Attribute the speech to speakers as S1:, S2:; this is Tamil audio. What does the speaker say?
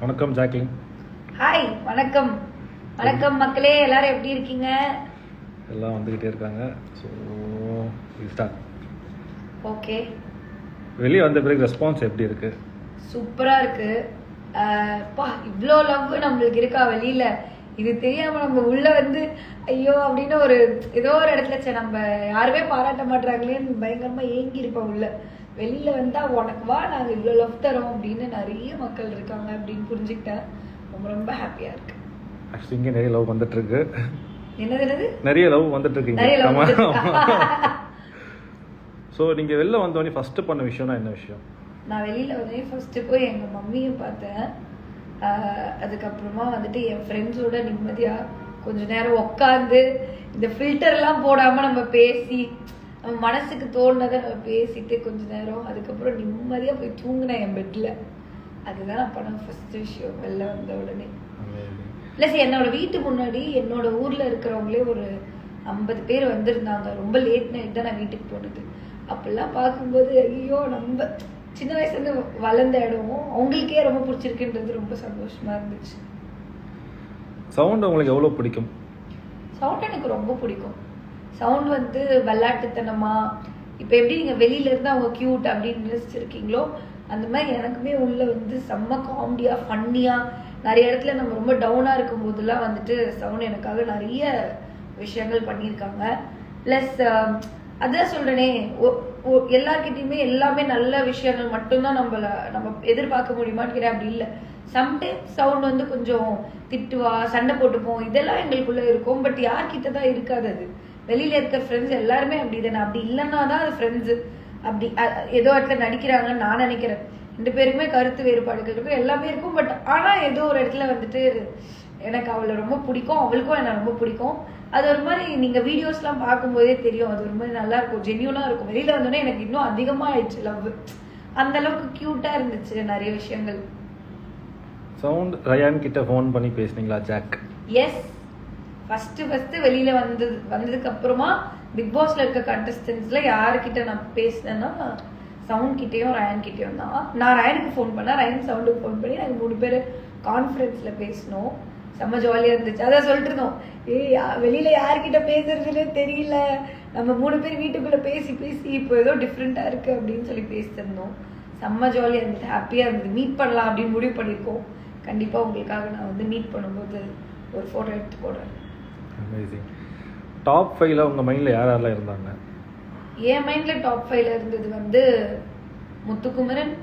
S1: வணக்கம் ஜாக்லின்.
S2: ஹாய், வணக்கம் வணக்கம் மக்களே, எல்லாரும் எப்படி இருக்கீங்க?
S1: எல்லாம் வந்துக்கிட்டே இருக்காங்க. So start.
S2: ஓகே,
S1: வெளியே வந்த பிறகு ரெஸ்பான்ஸ் எப்படி இருக்கு?
S2: சூப்பரா இருக்கு. பா, இவ்வளோ லவ் நம்மளுக்கு இருக்கா வெளியில? இது தெரியாம நம்ம உள்ள வந்து ஐயோ அப்படின்னு ஒரு ஏதோ ஒரு இடத்துல நம்ம யாருமே பாராட்ட மாட்டாங்களேன்னு பயங்கரமா ஏங்கி இருப்போம். உள்ள வெளியில வந்தா உனக்கு வா, நாங்க இவ்வளோ லவ் தரோம் அப்படின்னு நிறைய மக்கள் இருக்காங்க அப்படின்னு புரிஞ்சுக்கிட்டேன். ரொம்ப ரொம்ப ஹாப்பியா இருக்கு.
S1: ஆக்சுவலி இங்கே நிறைய லவ் வந்துட்டு இருக்கு.
S2: என்னது?
S1: நிறைய லவ் வந்துட்டு
S2: நிறைய
S1: இருக்கீங்க.
S2: love வந்துட்டு
S1: ஸோ நீங்கள் வெளில வந்தோடனே ஃபஸ்ட்டு பண்ண விஷயம்னா என்ன விஷயம்?
S2: நான் வெளியில வந்து ஃபர்ஸ்ட் போய் எங்க மம்மியும் பார்த்தேன். அதுக்கப்புறமா வந்துட்டு என் ஃப்ரெண்ட்ஸோட நிம்மதியா கொஞ்ச நேரம் உட்காந்து இந்த ஃபில்டர்லாம் போடாம நம்ம பேசி நம்ம மனசுக்கு தோணுனதை நம்ம பேசிட்டு கொஞ்ச நேரம் அதுக்கப்புறம் நிம்மதியா போய் தூங்கினேன் என் பெட்ல. அதுதான் நான் பண்ண ஃபர்ஸ்ட் விஷயம் வெளில வந்த உடனே. பிளஸ் என்னோட வீட்டு முன்னாடி என்னோட ஊர்ல இருக்கிறவங்களே ஒரு 50 பேர் வந்திருந்தாங்க. ரொம்ப லேட் நைட் தான் நான் வீட்டுக்கு போனது. அப்பெல்லாம் பார்க்கும்போது ஐயோ, நம்ம சின்ன வயசுல இருந்து வளர்ந்த இடம் அவங்களுக்கே ரொம்ப பிடிச்சிருக்குன்றது ரொம்ப சந்தோஷமா இருந்துச்சு.
S1: சவுண்ட் உங்களுக்கு எவ்வளோ பிடிக்கும்?
S2: சவுண்ட் எனக்கு ரொம்ப பிடிக்கும். சவுண்ட் வந்து விளையாட்டுத்தனமா, இப்போ எப்படி நீங்க வெளியில இருந்து அவங்க கியூட் அப்படின்னு நினைச்சிருக்கீங்களோ அந்த மாதிரி எனக்குமே உள்ள வந்து செம்ம காமெடியா ஃபன்னியா நிறைய இடத்துல நம்ம ரொம்ப டவுனா இருக்கும் போதெல்லாம் வந்துட்டு சவுண்ட் எனக்காக நிறைய விஷயங்கள் பண்ணியிருக்காங்க. பிளஸ் அதான் சொல்றேனே, எல்லார்கிட்டயுமே எல்லாமே நல்ல விஷயங்கள் மட்டும்தான் நம்ம எதிர்பார்க்க முடியுமான்னு அப்படி இல்லை. சம்டைம்ஸ் சவுண்ட் வந்து கொஞ்சம் திட்டுவா, சண்டை போட்டுப்போம், இதெல்லாம் எங்களுக்குள்ள இருக்கும். பட் யார்கிட்ட தான் இருக்காது அது. வெளியில இருக்க ஃப்ரெண்ட்ஸ் எல்லாருமே அப்படிதானே. அப்படி இல்லைன்னா தான் அது ஃப்ரெண்ட்ஸ். அப்படி ஏதோ இடத்துல நடிக்கிறாங்கன்னு நான் நினைக்கிறேன். 2 பேருக்குமே கருத்து வேறுபாடுகள் இருக்கும், எல்லாமே இருக்கும். பட் ஆனா ஏதோ ஒரு இடத்துல வந்துட்டு எனக்கு அவளை ரொம்ப பிடிக்கும், அவளுக்கும் என்ன ரொம்ப பிடிக்கும். அது ஒரு மாதிரி நீங்க வீடியோஸ்லாம் பார்க்கும்போதே தெரியும், அது ஒரு மாதிரி நல்லா இருக்கும், ஜென்யூனா இருக்கும். வெளியில வந்தோடனே எனக்கு இன்னும் அதிகமா ஆயிடுச்சு லவ். அந்த அளவுக்கு கியூட்டா இருந்துச்சு நிறைய விஷயங்கள்.
S1: சவுண்ட் ரயான் கிட்ட ஃபோன் பண்ணி பேசுனீங்களா ஜாக்?
S2: எஸ், ஃபர்ஸ்ட் வெளியில வந்ததுக்கு அப்புறமா பிக் பாஸ்ல இருக்க கண்டஸ்டன்ஸ்ல யாருக்கிட்ட நான் பேசினேன்னா சவுண்ட் கிட்டேயும் ரயான் கிட்டேயும் தான். நான் ரயானுக்கு ஃபோன் பண்ணேன், ரயான் சவுண்டுக்கு ஃபோன் பண்ணி நாங்கள் 3 பேர் கான்ஃபரன்ஸ்ல பேசினோம். செம்ம ஜாலியா இருந்துச்சு. அதான் சொல்லிட்டு இருந்தோம், வெளியில யார்கிட்ட பேசுறதுன்னு தெரியல, நம்ம 3 பேர் வீட்டுக்குள்ள பேசி இப்போ ஏதோ டிஃப்ரெண்டா இருக்கு அப்படின்னு சொல்லி பேசியிருந்தோம். செம்ம ஜாலியா இருந்துச்சு, ஹாப்பியா இருந்தது. மீட் பண்ணலாம் அப்படின்னு முடிவு பண்ணியிருக்கோம். கண்டிப்பா உங்களுக்காக நான் வந்து மீட் பண்ணும்போது ஒரு போட்டோ எடுத்து போடுறேன்.
S1: அமேசிங். டாப் 5ல உங்க மைண்ட்ல யாரெல்லாம் இருந்தாங்க?
S2: என் மைண்ட்ல டாப் 5ல இருந்தது வந்து முத்துக்குமரன்,